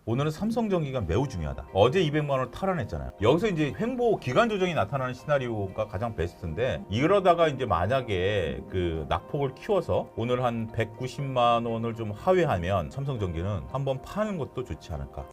오늘은 삼성전기가 매우 중요하다. 어제 200만 원을 탈환했잖아요. 여기서 이제 횡보 기간 조정이 나타나는 시나리오가 가장 베스트인데, 이러다가 이제 만약에 그 낙폭을 키워서 오늘 한 190만 원을 좀 하회하면 삼성전기는 한번 파는 것도 좋지 않을까.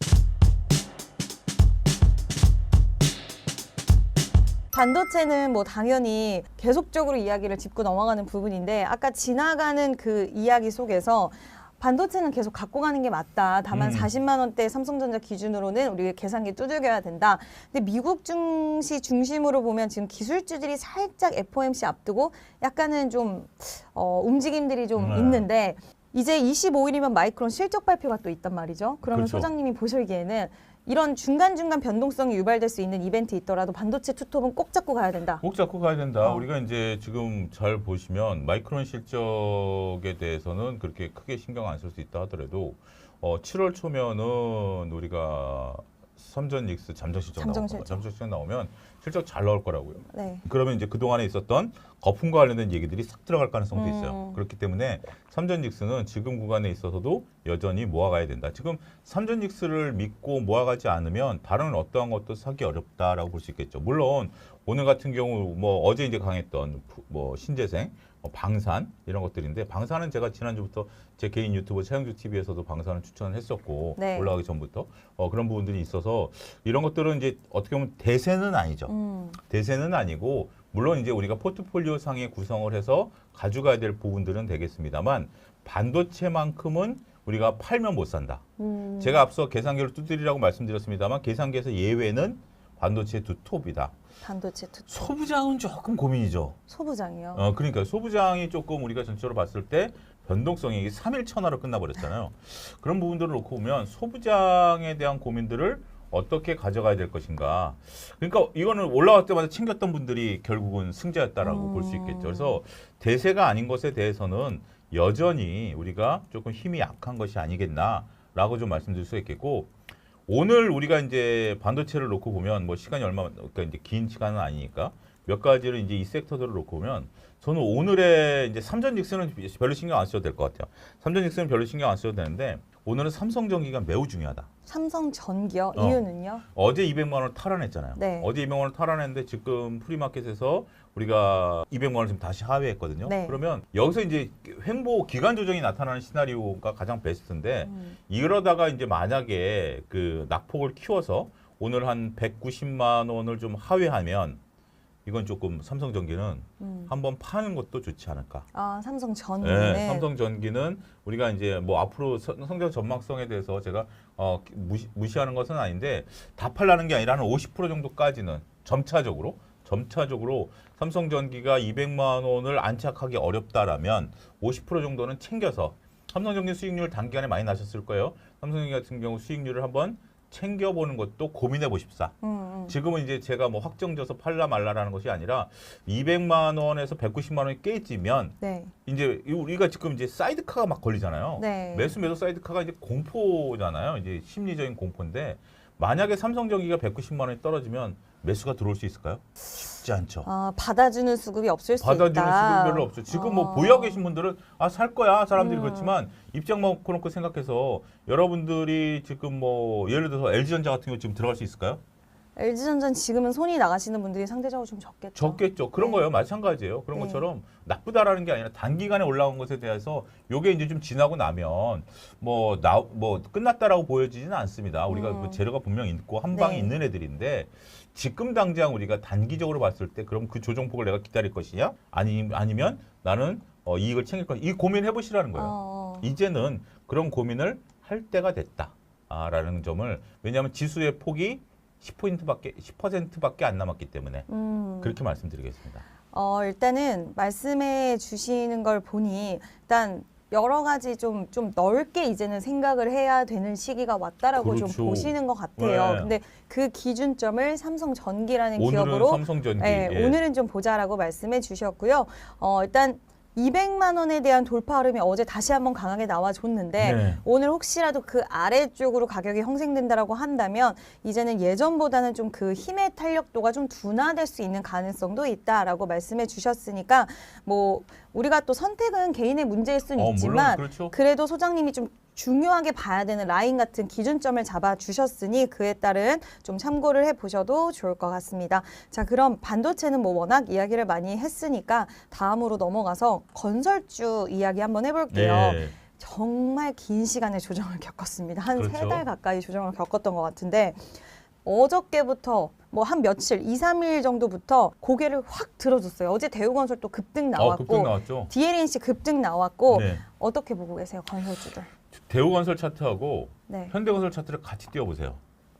반도체는 뭐 당연히 계속적으로 이야기를 짚고 넘어가는 부분인데, 아까 지나가는 그 이야기 속에서 반도체는 계속 갖고 가는 게 맞다. 다만 40만 원대 삼성전자 기준으로는 우리 계산기 두들겨야 된다. 근데 미국 증시 중심으로 보면 지금 기술주들이 살짝 FOMC 앞두고 약간은 좀 움직임들이 좀 있는데, 이제 25일이면 마이크론 실적 발표가 또 있단 말이죠. 그러면 그렇죠. 소장님이 보시기에는 이런 중간중간 변동성이 유발될 수 있는 이벤트 있더라도 반도체 투톱은 꼭 잡고 가야 된다. 꼭 잡고 가야 된다. 우리가 이제 지금 잘 보시면 마이크론 실적에 대해서는 그렇게 크게 신경 안 쓸 수 있다 하더라도 7월 초면은 우리가 삼전닉스 잠정 실적 나오면 실적 잘 나올 거라고요. 네. 그러면 이제 그동안에 있었던 거품과 관련된 얘기들이 싹 들어갈 가능성도 있어요. 그렇기 때문에 삼전닉스는 지금 구간에 있어서도 여전히 모아가야 된다. 지금 삼전닉스를 믿고 모아가지 않으면 다른 어떠한 것도 사기 어렵다라고 볼 수 있겠죠. 물론 오늘 같은 경우 뭐 어제 이제 강했던 뭐 신재생, 방산 이런 것들인데, 방산은 제가 지난주부터 제 개인 유튜브 최영주 TV에서도 방산을 추천을 했었고, 네. 올라가기 전부터 그런 부분들이 있어서 이런 것들은 이제 어떻게 보면 대세는 아니죠. 대세는 아니고, 물론 이제 우리가 포트폴리오 상에 구성을 해서 가져가야 될 부분들은 되겠습니다만, 반도체만큼은 우리가 팔면 못 산다. 제가 앞서 계산기를 두드리라고 말씀드렸습니다만, 계산기에서 예외는 반도체 두 톱이다. 반도체 투톱. 소부장은 조금 고민이죠. 소부장이요. 그러니까 소부장이 조금 우리가 전체적으로 봤을 때 변동성이 3일 천하로 끝나버렸잖아요. 그런 부분들을 놓고 보면 소부장에 대한 고민들을 어떻게 가져가야 될 것인가. 그러니까 이거는 올라갈 때마다 챙겼던 분들이 결국은 승자였다라고 볼 수 있겠죠. 그래서 대세가 아닌 것에 대해서는 여전히 우리가 조금 힘이 약한 것이 아니겠나라고 좀 말씀드릴 수 있겠고, 오늘 우리가 이제 반도체를 놓고 보면 뭐 시간이 그러니까 이제 긴 시간은 아니니까 몇 가지를 이제 이 섹터들을 놓고 보면, 저는 오늘의 이제 삼전닉스는 별로 신경 안 써도 될 것 같아요. 삼전닉스는 별로 신경 안 써도 되는데, 오늘은 삼성전기가 매우 중요하다. 삼성전기요? 이유는요? 어제 200만 원을 탈환했잖아요. 네. 어제 200만 원을 탈환했는데 지금 프리마켓에서 우리가 200만 원을 지금 다시 하회했거든요. 네. 그러면 여기서 이제 횡보 기간 조정이 나타나는 시나리오가 가장 베스트인데, 이러다가 이제 만약에 그 낙폭을 키워서 오늘 한 190만 원을 좀 하회하면, 이건 조금 삼성전기는 한번 파는 것도 좋지 않을까. 아, 삼성전기는. 네, 삼성전기는 우리가 이제 뭐 앞으로 성장 전망성에 대해서 제가 무시하는 것은 아닌데, 다 팔라는 게 아니라 한 50% 정도까지는 점차적으로 삼성전기가 200만 원을 안착하기 어렵다라면 50% 정도는 챙겨서, 삼성전기 수익률 단기간에 많이 나셨을 거예요. 삼성전기 같은 경우 수익률을 한번 챙겨보는 것도 고민해 보십사. 지금은 이제 제가 뭐 확정져서 팔라 말라라는 것이 아니라 200만 원에서 190만 원이 깨지면 네. 이제 우리가 지금 이제 사이드카가 막 걸리잖아요. 네. 매수 사이드카가 이제 공포잖아요. 이제 심리적인 공포인데, 만약에 삼성전기가 190만 원이 떨어지면 매수가 들어올 수 있을까요? 쉽지 않죠. 아, 받아주는 수급이 없을 수 받아주는 있다. 수급이 별로 없죠. 지금 뭐 보유하고 계신 분들은 살 거야 사람들이. 그렇지만 입장 놓고 생각해서 여러분들이 지금 뭐 예를 들어서 LG전자 같은 경우 지금 들어갈 수 있을까요? LG전자는 지금은 손이 나가시는 분들이 상대적으로 좀 적겠죠. 적겠죠. 그런 네. 거예요. 마찬가지예요. 그런 네. 것처럼 나쁘다라는 게 아니라 단기간에 올라온 것에 대해서 요게 이제 좀 지나고 나면 뭐 끝났다라고 보여지지는 않습니다. 우리가 그 재료가 분명히 있고 한 방에 네. 있는 애들인데, 지금 당장 우리가 단기적으로 봤을 때 그럼 그 조정폭을 내가 기다릴 것이냐? 아니면 나는 이익을 챙길 것이냐? 이 고민해 보시라는 거예요. 이제는 그런 고민을 할 때가 됐다라는 점을, 왜냐하면 지수의 폭이 10%밖에 안 남았기 때문에 그렇게 말씀드리겠습니다. 일단은 말씀해 주시는 걸 보니 일단 여러 가지 좀 넓게 이제는 생각을 해야 되는 시기가 왔다라고 그렇죠. 좀 보시는 것 같아요. 네. 근데 그 기준점을 삼성전기라는 오늘은 기업으로 삼성전기. 예. 오늘은 좀 보자라고 말씀해 주셨고요. 일단 200만 원에 대한 돌파 흐름이 어제 다시 한번 강하게 나와줬는데, 네. 오늘 혹시라도 그 아래쪽으로 가격이 형성된다라고 한다면 이제는 예전보다는 좀 그 힘의 탄력도가 좀 둔화될 수 있는 가능성도 있다라고 말씀해 주셨으니까, 뭐 우리가 또 선택은 개인의 문제일 수는 있지만 물론 그렇죠. 그래도 소장님이 좀 중요하게 봐야 되는 라인 같은 기준점을 잡아주셨으니 그에 따른 좀 참고를 해보셔도 좋을 것 같습니다. 자, 그럼 반도체는 뭐 워낙 이야기를 많이 했으니까 다음으로 넘어가서 건설주 이야기 한번 해볼게요. 네. 정말 긴 시간의 조정을 겪었습니다. 한 그렇죠. 3달 가까이 조정을 겪었던 것 같은데 어저께부터 뭐 한 며칠, 2, 3일 정도부터 고개를 확 들어줬어요. 어제 대우건설 또 급등 나왔고 급등 나왔죠. DLNC 급등 나왔고 네. 어떻게 보고 계세요, 건설주들? 대우건설 차트하고 네, 현대건설 차트를 같이 띄워보세요.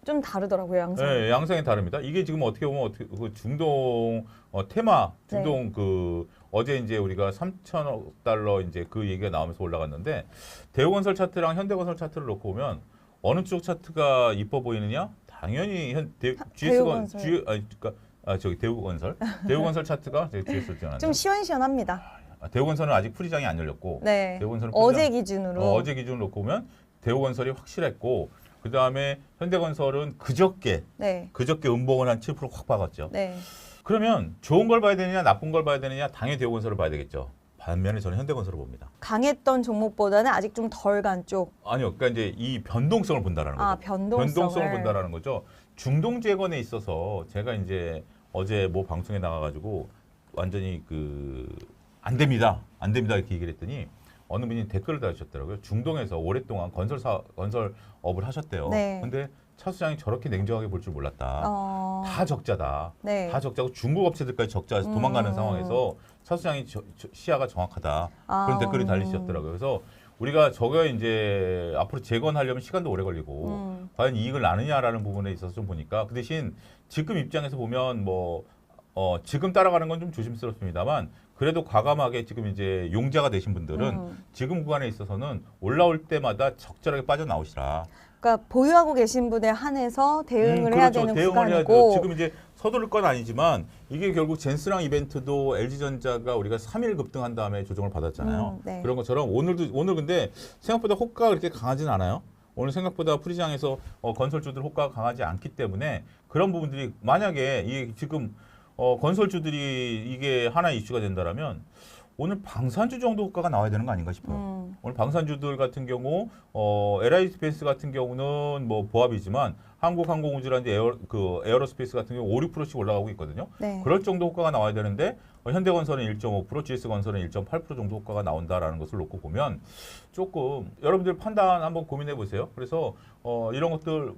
좀 다르더라고요, 양상. 네, 양상이 다릅니다. 이게 지금 어떻게 보면 그 중동 테마 중동 그 어제 이제 우리가 3천억 달러 이제 그 얘기가 나오면서 올라갔는데 대우건설 차트랑 현대건설 차트를 놓고 보면 어느 쪽 차트가 이뻐 보이느냐? 당연히 대우건설. 대우건설 대우건설 차트가 GS를 지원한다. 좀 시원시원합니다. 대우건설은 아직 풀이장이 안 열렸고 네, 대우건설은 어제 풀이장- 기준으로. 어제 기준으로 놓고 보면 대우건설이 확실했고 그 다음에 현대건설은 그저께 네, 음봉을 한 7% 확 박았죠. 네. 그러면 좋은 걸 봐야 되느냐 나쁜 걸 봐야 되느냐 당연히 대우건설을 봐야 되겠죠. 반면에 저는 현대건설을 봅니다. 강했던 종목보다는 아직 좀 덜 간 쪽. 아니요, 그러니까 이제 이 변동성을 본다라는 거죠. 아, 변동성을 본다라는 거죠. 중동 재건에 있어서 제가 이제 어제 뭐 방송에 나가가지고 완전히 안 됩니다 이렇게 얘기를 했더니 어느 분이 댓글을 달으셨더라고요. 중동에서 오랫동안 건설업을 하셨대요. 네. 근데 차수장이 저렇게 냉정하게 볼 줄 몰랐다. 다 적자다. 네. 다 적자고 중국 업체들까지 적자에서 도망가는 상황에서 차수장이 시야가 정확하다. 그런 댓글이 달리셨더라고요. 그래서 우리가 저거 이제 앞으로 재건하려면 시간도 오래 걸리고 과연 이익을 나느냐라는 부분에 있어서 좀 보니까 그 대신 지금 입장에서 보면 지금 따라가는 건 좀 조심스럽습니다만 그래도 과감하게 지금 이제 용자가 되신 분들은 지금 구간에 있어서는 올라올 때마다 적절하게 빠져나오시라. 그러니까 보유하고 계신 분에 한해서 대응을 해야 되는 대응을 해야 돼요. 구간이고 지금 이제 서두를 건 아니지만 이게 결국 젠스랑 이벤트도 LG전자가 우리가 3일 급등한 다음에 조정을 받았잖아요. 네. 그런 것처럼 오늘 근데 생각보다 호가가 그렇게 강하진 않아요. 오늘 생각보다 프리장에서 건설주들 호가가 강하지 않기 때문에 그런 부분들이 만약에 이게 지금 건설주들이 이게 하나의 이슈가 된다라면 오늘 방산주 정도 호가가 나와야 되는 거 아닌가 싶어요. 오늘 방산주들 같은 경우 LI 스페이스 같은 경우는 뭐 보합이지만 한국항공우주라든지 에어로스페이스 같은 경우 5, 6%씩 올라가고 있거든요. 네. 그럴 정도 호가가 나와야 되는데 현대건설은 1.5%, GS건설은 1.8% 정도 호가가 나온다라는 것을 놓고 보면 조금 여러분들 판단 한번 고민해 보세요. 그래서 이런 것들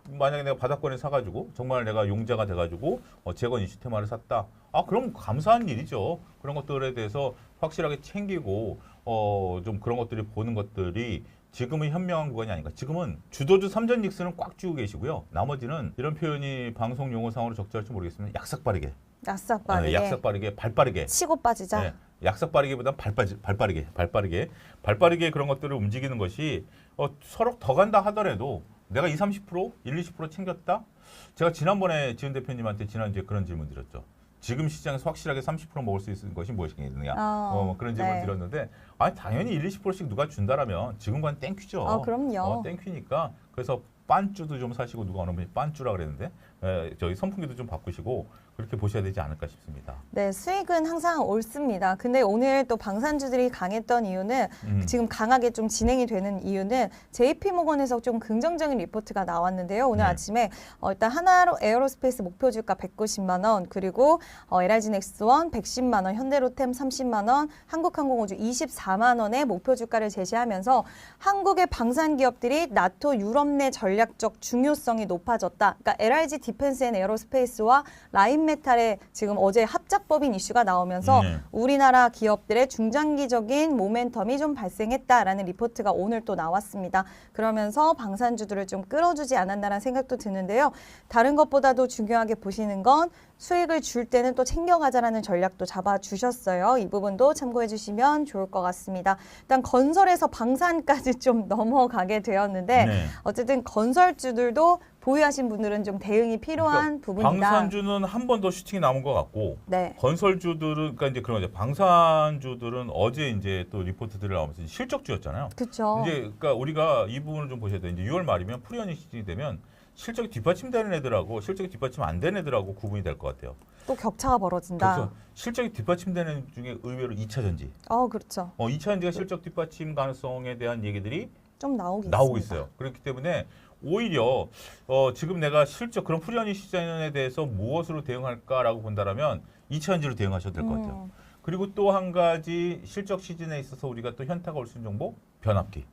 만약에 내가 바닥권에 사가지고 정말 내가 용자가 돼가지고 재건 이슈 테마를 샀다. 그럼 감사한 일이죠. 그런 것들에 대해서 확실하게 챙기고 좀 그런 것들이 보는 것들이 지금은 현명한 구간이 아닌가. 지금은 주도주 3전 닉스는 꽉 쥐고 계시고요. 나머지는 이런 표현이 방송 용어상으로 적절할지 모르겠으면 약삭빠르게. 약삭빠르게 발빠르게. 치고 빠지자. 네, 약삭빠르게보단 발빠르게 그런 것들을 움직이는 것이 서로 더 간다 하더라도 내가 20, 30%, 20% 챙겼다? 제가 지난번에 지은 대표님한테 지난주에 그런 질문 드렸죠. 지금 시장에서 확실하게 30% 먹을 수 있는 것이 무엇이겠느냐. 그런 질문 드렸는데 당연히 1, 20%씩 누가 준다라면 지금과는 땡큐죠. 그럼요. 땡큐니까 그래서 빤주도 좀 사시고 누가 어느 분이 빤주라 그랬는데 저희 선풍기도 좀 바꾸시고 그렇게 보셔야 되지 않을까 싶습니다. 네, 수익은 항상 옳습니다. 근데 오늘 또 방산주들이 강했던 이유는 지금 강하게 좀 진행이 되는 이유는 JP모건에서 좀 긍정적인 리포트가 나왔는데요. 오늘 네. 아침에 일단 하나로 에어로스페이스 목표 주가 190만 원, 그리고 LG 넥스원 110만 원, 현대로템 30만 원, 한국항공우주 24만 원의 목표 주가를 제시하면서 한국의 방산 기업들이 나토 유럽 내 전략적 중요성이 높아졌다. 그러니까 LG 디펜스 앤 에어로스페이스와 라인메탈의 지금 어제 합작법인 이슈가 나오면서 우리나라 기업들의 중장기적인 모멘텀이 좀 발생했다라는 리포트가 오늘 또 나왔습니다. 그러면서 방산주들을 좀 끌어주지 않았나라는 생각도 드는데요. 다른 것보다도 중요하게 보시는 건 수익을 줄 때는 또 챙겨가자라는 전략도 잡아주셨어요. 이 부분도 참고해 주시면 좋을 것 같습니다. 일단 건설에서 방산까지 좀 넘어가게 되었는데 어쨌든 건설주들도 보유하신 분들은 좀 대응이 필요한 부분이다. 방산주는 한 번 더 슈팅이 남은 것 같고 건설주들은 그러니까 이제 그런 거죠. 방산주들은 어제 이제 또 리포트들이 나오면서 실적주였잖아요. 그렇죠. 이제 그러니까 우리가 이 부분을 좀 보셔야 돼요. 이제 6월 말이면 프리어닝 시즌이 되면 실적이 뒷받침되는 애들하고 실적이 뒷받침 안 되는 애들하고 구분이 될 것 같아요. 또 격차가 벌어진다. 그래서 실적이 뒷받침되는 중에 의외로 2차 전지. 그렇죠. 2차 전지가 실적 뒷받침 가능성에 대한 얘기들이 좀 나오고 나오고 있습니다. 있어요. 그렇기 때문에 오히려 지금 내가 실적 그런 프리허니 시즌에 대해서 무엇으로 대응할까라고 본다라면 2차전지로 대응하셔도 될 것 같아요. 그리고 또 한 가지 실적 시즌에 있어서 우리가 또 현타가 올 수 있는 정보 변압기,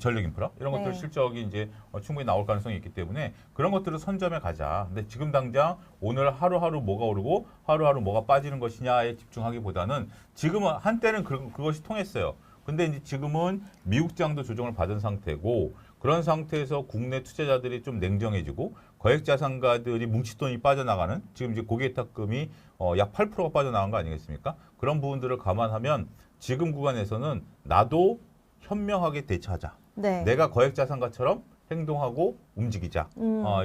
전력 인프라 이런 것들 네. 실적이 이제 충분히 나올 가능성이 있기 때문에 그런 것들을 선점해 가자. 근데 지금 당장 오늘 하루하루 뭐가 오르고 하루하루 뭐가 빠지는 것이냐에 집중하기보다는 지금은 한때는 그것이 통했어요. 근데 이제 지금은 미국 장도 조정을 받은 상태고 그런 상태에서 국내 투자자들이 좀 냉정해지고 거액 자산가들이 뭉칫돈이 빠져나가는 지금 이제 고객탁금이 약 8%가 빠져나간 거 아니겠습니까? 그런 부분들을 감안하면 지금 구간에서는 나도 현명하게 대처하자. 네. 내가 거액 자산가처럼 행동하고 움직이자.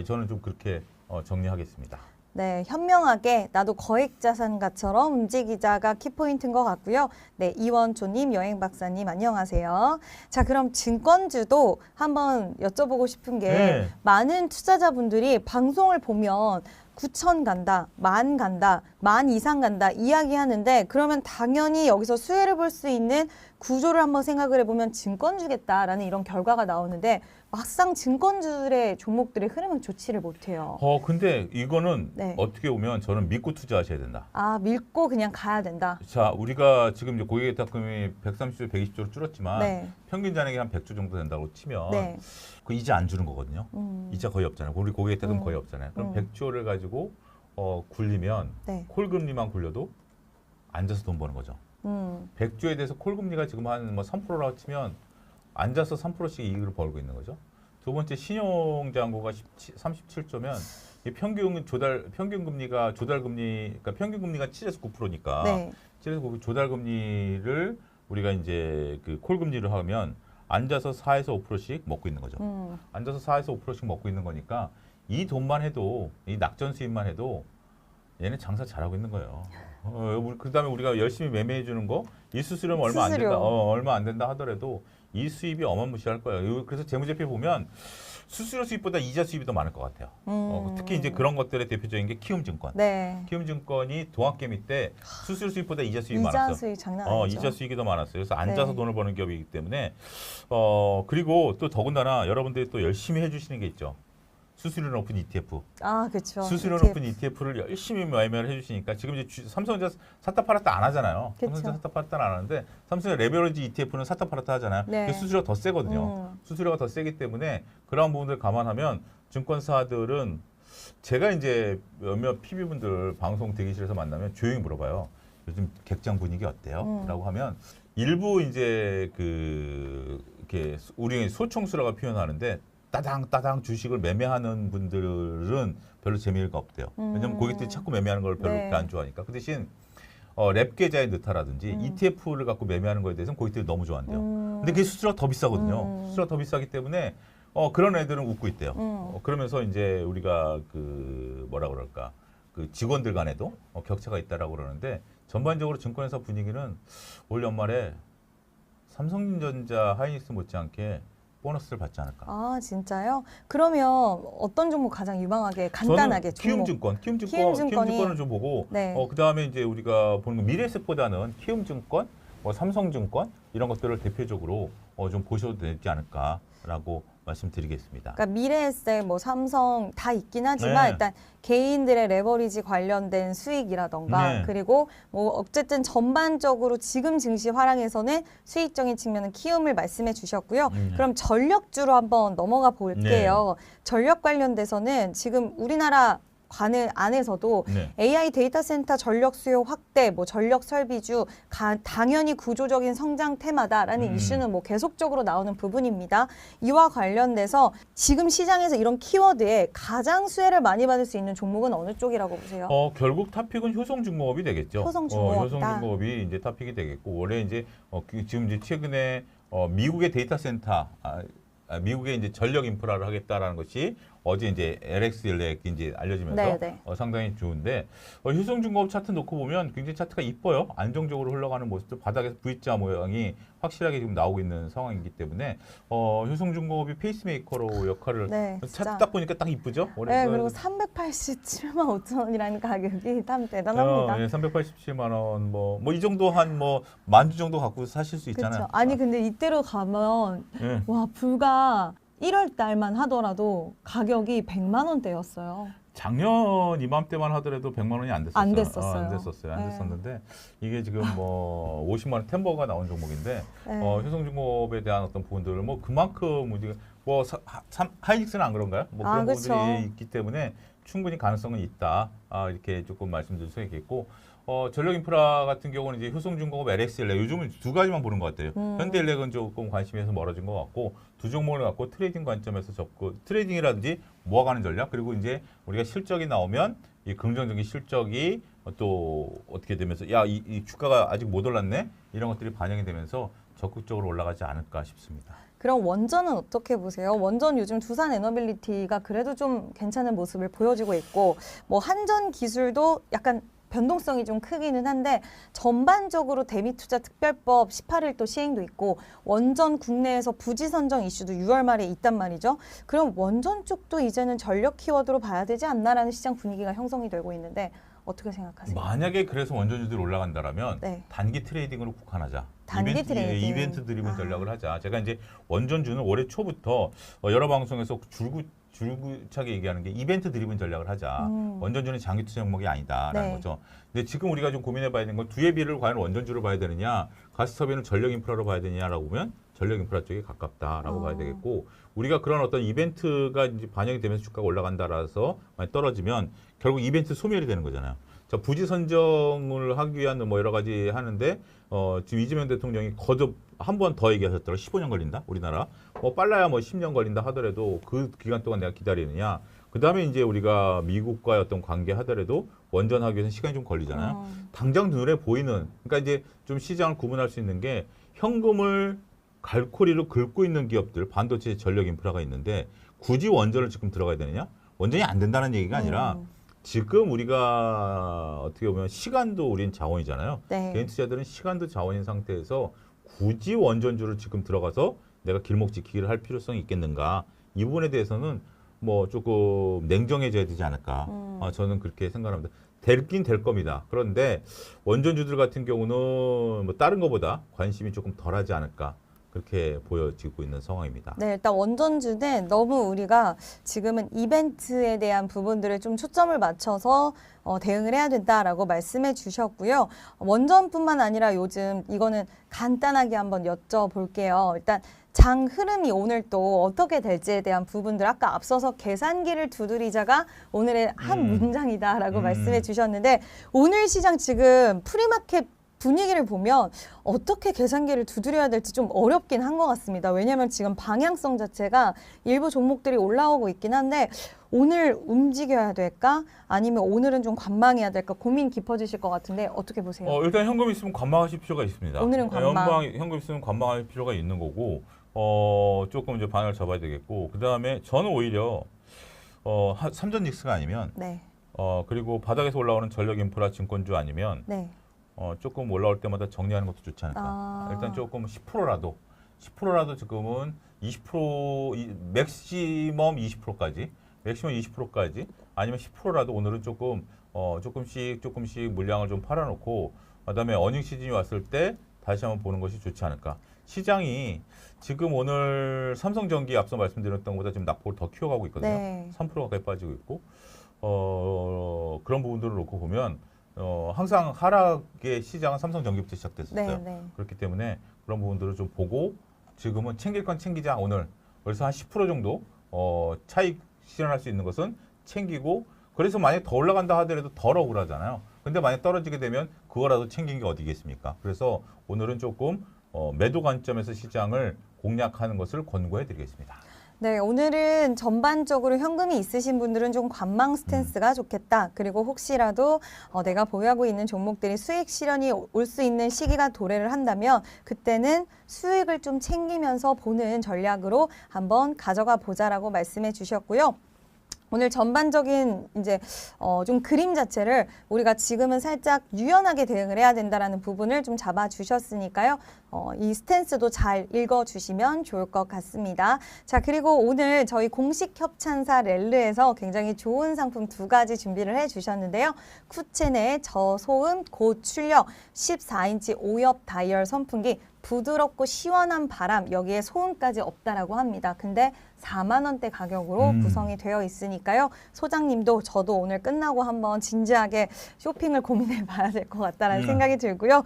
저는 좀 그렇게 정리하겠습니다. 네, 현명하게 나도 거액자산가처럼 움직이자가 키포인트인 것 같고요. 네, 이원초님, 여행박사님 안녕하세요. 자, 그럼 증권주도 한번 여쭤보고 싶은 게 네. 많은 투자자분들이 방송을 보면 9천 간다, 10,000 간다, 10,000 이상 간다 이야기하는데 그러면 당연히 여기서 수혜를 볼 수 있는 구조를 한번 생각을 해보면 증권주겠다라는 이런 결과가 나오는데 막상 증권주의 종목들의 흐름은 좋지를 못해요. 근데 이거는 네. 어떻게 보면 저는 믿고 투자하셔야 된다. 아, 믿고 그냥 가야 된다. 자, 우리가 지금 이제 고객예탁금이 130조, 120조로 줄었지만 네. 평균 잔액이 한 100조 정도 된다고 치면 네. 그 이자 안 주는 거거든요. 이자 거의 없잖아요. 우리 고객예탁금 거의 없잖아요. 그럼 100조를 가지고 굴리면 네. 콜금리만 굴려도 앉아서 돈 버는 거죠. 100조에 대해서 콜금리가 지금 한 뭐 3%라고 치면 앉아서 3%씩 이익을 벌고 있는 거죠. 두 번째 신용장고가 37조면 평균 금리가 그러니까 평균 금리가 7에서 9%니까 네. 7에서 9% 조달 금리를 우리가 이제 그 콜 금리를 하면 앉아서 4에서 5%씩 먹고 있는 거죠. 앉아서 4에서 5%씩 먹고 있는 거니까 이 돈만 해도 이 낙전 수입만 해도 얘는 장사 잘하고 있는 거예요. 그다음에 우리가 열심히 매매해 주는 거 이 수수료는 얼마 안 된다. 수수료. 얼마 안 된다 하더라도 이 수입이 어마무시할 거예요. 그래서 재무제표 보면 수수료 수입보다 이자 수입이 더 많을 것 같아요. 특히 이제 그런 것들의 대표적인 게 키움증권. 네. 키움증권이 동학개미 때 수수료 수입보다 이자 수입이 이자 많았어요. 수익 장난 아니죠. 이자 수익이 더 많았어요. 그래서 앉아서 네. 돈을 버는 기업이기 때문에 그리고 또 더군다나 여러분들이 또 열심히 해주시는 게 있죠. 수수료 높은 ETF. 아, 그렇죠. 수수료 ETF. 높은 ETF를 열심히 매매를 해주시니까 지금 이제 삼성전자 샀다 팔았다 안 하잖아요. 그쵸. 삼성전자 샀다 팔았다 안 하는데 삼성의 레버리지 ETF는 샀다 팔았다 하잖아요. 네. 근데 수수료가 더 세거든요. 수수료가 더 세기 때문에 그런 부분들 감안하면 증권사들은 제가 이제 몇몇 PB분들 방송 대기실에서 만나면 조용히 물어봐요. 요즘 객장 분위기 어때요? 라고 하면 일부 이제 이렇게 우리 소총수라고 표현하는데 따당 주식을 매매하는 분들은 별로 재미가 없대요. 왜냐하면 고객들이 자꾸 매매하는 걸 별로 네. 그렇게 안 좋아하니까. 그 대신 랩 계좌의 느타라든지 ETF를 갖고 매매하는 거에 대해서는 고객들이 너무 좋아한대요. 근데 그게 수수료가 더 비싸거든요. 수수료가 더 비싸기 때문에 그런 애들은 웃고 있대요. 그러면서 이제 우리가 뭐라 그럴까 그 직원들 간에도 격차가 있다라고 그러는데 전반적으로 증권회사 분위기는 올 연말에 삼성전자, 하이닉스 못지않게 보너스를 받지 않을까. 아, 진짜요? 그러면 어떤 종목 가장 유망하게 간단하게 저는 종목? 키움증권을 좀 보고 네. 그다음에 이제 우리가 보는 거 미래에셋보다는 키움증권, 삼성증권 이런 것들을 대표적으로 좀 보셔도 되지 않을까라고 말씀드리겠습니다. 그러니까 미래에셋, 삼성 다 있긴 하지만 네. 일단 개인들의 레버리지 관련된 수익이라던가 네. 그리고 어쨌든 전반적으로 지금 증시 화랑에서는 수익적인 측면은 키움을 말씀해 주셨고요. 그럼 전력주로 한번 넘어가 볼게요. 전력 관련돼서는 지금 우리나라 안에서도 네. AI 데이터 센터 전력 수요 확대, 전력 설비주 당연히 구조적인 성장 테마다라는 이슈는 계속적으로 나오는 부분입니다. 이와 관련돼서 지금 시장에서 이런 키워드에 가장 수혜를 많이 받을 수 있는 종목은 어느 쪽이라고 보세요? 결국 탑픽은 효성중공업이 되겠죠. 효성중공업이다. 효성중공업이 이제 탑픽이 되겠고 원래 이제 지금 이제 최근에 미국의 데이터 센터 미국의 이제 전력 인프라를 하겠다라는 것이 어제 이제 LX 연락이 이제 알려지면서 네, 네. 상당히 좋은데 효성중공업 차트 놓고 보면 굉장히 차트가 이뻐요. 안정적으로 흘러가는 모습도 바닥에서 V자 모양이 확실하게 지금 나오고 있는 상황이기 때문에 효성중공업이 페이스메이커로 역할을 네, 차트 진짜. 딱 보니까 딱 이쁘죠. 네, 그리고 387만 5천 원이라는 가격이 참 대단합니다. 387만 원, 뭐 이 정도 한 뭐 만주 정도 갖고 사실 수 있잖아요. 그렇죠. 아니 근데 이때로 가면 예. 와 불과 1월 달만 하더라도 가격이 100만 원대였어요. 작년 이맘때만 하더라도 100만 원이 안 됐었어요. 안 됐었어요. 안 됐었어요. 안 네. 됐었는데 이게 지금 뭐 50만 원 템버가 나온 종목인데 네. 효성중공업에 대한 어떤 부분들을 뭐 그만큼 우리가 뭐 하이닉스는 안 그런가요? 뭐 그런 그쵸. 부분들이 있기 때문에 충분히 가능성은 있다. 이렇게 조금 말씀드릴 수 있겠고 전력인프라 같은 경우는 이제 효성중공업, LX엘렉 요즘은 두 가지만 보는 것 같아요. 현대엘렉은 조금 관심에서 멀어진 것 같고 두 종목을 갖고 트레이딩 관점에서 접근, 트레이딩이라든지 모아가는 전략 그리고 이제 우리가 실적이 나오면 이 긍정적인 실적이 또 어떻게 되면서 이 주가가 아직 못 올랐네 이런 것들이 반영이 되면서 적극적으로 올라가지 않을까 싶습니다. 그럼 원전은 어떻게 보세요? 원전 요즘 두산 에너빌리티가 그래도 좀 괜찮은 모습을 보여주고 있고 뭐 한전 기술도 약간 변동성이 좀 크기는 한데 전반적으로 대미투자 특별법 18일 또 시행도 있고 원전 국내에서 부지 선정 이슈도 6월 말에 있단 말이죠. 그럼 원전 쪽도 이제는 전력 키워드로 봐야 되지 않나라는 시장 분위기가 형성이 되고 있는데 어떻게 생각하세요? 만약에 그래서 원전주들이 올라간다라면 네. 단기 트레이딩으로 국한하자. 단기 트레이딩. 이벤트 드리븐 전략을 하자. 제가 이제 원전주는 올해 초부터 여러 방송에서 줄구차게 얘기하는 게 이벤트 드리븐 전략을 하자. 원전주는 장기 투자 종목이 아니다라는 네. 거죠. 근데 지금 우리가 좀 고민해봐야 되는 건 두의 과연 원전주로 봐야 되느냐, 가스터빈은 전력 인프라로 봐야 되느냐라고 보면 전력 인프라 쪽에 가깝다라고 봐야 되겠고 우리가 그런 어떤 이벤트가 이제 반영이 되면서 주가가 올라간다라서 많이 떨어지면 결국 이벤트 소멸이 되는 거잖아요. 자, 부지 선정을 하기 위한 뭐 여러 가지 하는데 지금 이재명 대통령이 거듭 한 번 더 얘기하셨더라고요. 15년 걸린다 우리나라. 뭐 빨라야 뭐 10년 걸린다 하더라도 그 기간 동안 내가 기다리느냐. 그다음에 이제 우리가 미국과의 어떤 관계 하더라도 원전하기 위해서는 시간이 좀 걸리잖아요. 당장 눈에 보이는 그러니까 이제 좀 시장을 구분할 수 있는 게 현금을 갈코리로 긁고 있는 기업들 반도체 전력 인프라가 있는데 굳이 원전을 지금 들어가야 되느냐? 원전이 안 된다는 얘기가 아니라 지금 우리가 어떻게 보면 시간도 우린 자원이잖아요. 네. 개인 투자들은 시간도 자원인 상태에서 굳이 원전주를 지금 들어가서 내가 길목 지키기를 할 필요성이 있겠는가? 이 부분에 대해서는 뭐 조금 냉정해져야 되지 않을까? 저는 그렇게 생각합니다. 될긴 될 겁니다. 그런데 원전주들 같은 경우는 뭐 다른 것보다 관심이 조금 덜하지 않을까? 그렇게 보여지고 있는 상황입니다. 네, 일단 원전주는 너무 우리가 지금은 이벤트에 대한 부분들을 좀 초점을 맞춰서 대응을 해야 된다라고 말씀해 주셨고요. 원전뿐만 아니라 요즘 이거는 간단하게 한번 여쭤볼게요. 일단 장 흐름이 오늘 또 어떻게 될지에 대한 부분들 아까 앞서서 계산기를 두드리자가 오늘의 한 문장이다라고 말씀해 주셨는데 오늘 시장 지금 프리마켓 분위기를 보면 어떻게 계산기를 두드려야 될지 좀 어렵긴 한 것 같습니다. 왜냐하면 지금 방향성 자체가 일부 종목들이 올라오고 있긴 한데 오늘 움직여야 될까? 아니면 오늘은 좀 관망해야 될까? 고민 깊어지실 것 같은데 어떻게 보세요? 일단 현금 있으면 관망하실 필요가 있습니다. 오늘은 관망. 현금 있으면 관망할 필요가 있는 거고 조금 이제 방향을 잡아야 되겠고 그 다음에 저는 오히려 삼전 닉스가 아니면 네, 그리고 바닥에서 올라오는 전력 인프라 증권주 아니면 네. 조금 올라올 때마다 정리하는 것도 좋지 않을까. 일단 조금 10%라도 지금은 20% 맥시멈 20%까지 아니면 10%라도 오늘은 조금 조금씩 물량을 좀 팔아놓고 그다음에 어닝 시즌이 왔을 때 다시 한번 보는 것이 좋지 않을까. 시장이 지금 오늘 삼성전기 앞서 말씀드렸던 것보다 지금 낙폭을 더 키워가고 있거든요. 네. 3% 가까이 빠지고 있고 그런 부분들을 놓고 보면 항상 하락의 시장은 삼성전기부터 시작됐었어요. 네, 네. 그렇기 때문에 그런 부분들을 좀 보고 지금은 챙길 건 챙기자 오늘. 그래서 한 10% 정도 차익 실현할 수 있는 것은 챙기고 그래서 만약에 더 올라간다 하더라도 덜 억울하잖아요. 근데 만약에 떨어지게 되면 그거라도 챙긴 게 어디겠습니까? 그래서 오늘은 조금 매도 관점에서 시장을 공략하는 것을 권고해 드리겠습니다. 네, 오늘은 전반적으로 현금이 있으신 분들은 좀 관망 스탠스가 좋겠다. 그리고 혹시라도 내가 보유하고 있는 종목들이 수익 실현이 올 수 있는 시기가 도래를 한다면 그때는 수익을 좀 챙기면서 보는 전략으로 한번 가져가 보자라고 말씀해 주셨고요. 오늘 전반적인 이제 좀 그림 자체를 우리가 지금은 살짝 유연하게 대응을 해야 된다라는 부분을 좀 잡아 주셨으니까요. 이 스탠스도 잘 읽어 주시면 좋을 것 같습니다. 자, 그리고 오늘 저희 공식 협찬사 렐르에서 굉장히 좋은 상품 2가지 준비를 해 주셨는데요. 쿠첸의 저소음 고출력 14인치 5옆 다이얼 선풍기, 부드럽고 시원한 바람, 여기에 소음까지 없다라고 합니다. 근데 4만 원대 가격으로 구성이 되어 있으니까요. 소장님도 저도 오늘 끝나고 한번 진지하게 쇼핑을 고민해 봐야 될 것 같다라는 생각이 들고요.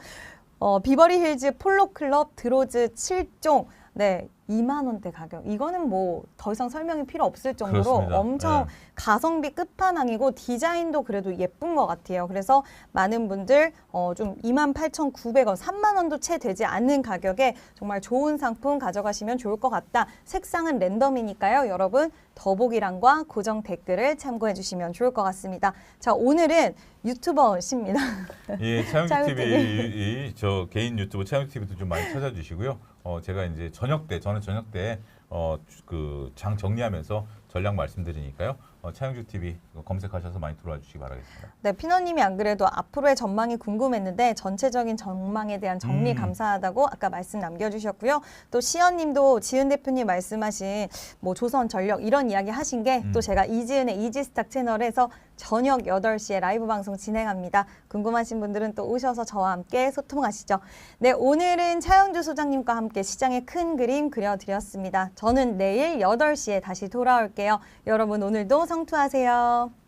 비버리 힐즈 폴로클럽 드로즈 7종, 네, 2만 원대 가격. 이거는 뭐 더 이상 설명이 필요 없을 정도로 그렇습니다. 엄청 네. 가성비 끝판왕이고 디자인도 그래도 예쁜 것 같아요. 그래서 많은 분들 좀 28,900원, 3만 원도 채 되지 않는 가격에 정말 좋은 상품 가져가시면 좋을 것 같다. 색상은 랜덤이니까요. 여러분 더보기란과 고정 댓글을 참고해 주시면 좋을 것 같습니다. 자, 오늘은 유튜버십니다. 예, 차영주 차영주 TV 저 개인 유튜브 차영주 TV도 좀 많이 찾아주시고요. 제가 이제 저는 저녁 때 그 장 정리하면서 전략 말씀드리니까요. 차영주 TV 검색하셔서 많이 들어와 주시기 바라겠습니다. 네, 피너님이 안 그래도 앞으로의 전망이 궁금했는데 전체적인 전망에 대한 정리 감사하다고 아까 말씀 남겨주셨고요. 또 시연님도 지은 대표님 말씀하신 뭐 조선 전력 이런 이야기 하신 게 또 제가 이지은의 이지스탁 채널에서 저녁 8시에 라이브 방송 진행합니다. 궁금하신 분들은 또 오셔서 저와 함께 소통하시죠. 네, 오늘은 차영주 소장님과 함께 시장의 큰 그림 그려드렸습니다. 저는 내일 8시에 다시 돌아올게요. 여러분 오늘도 성투하세요.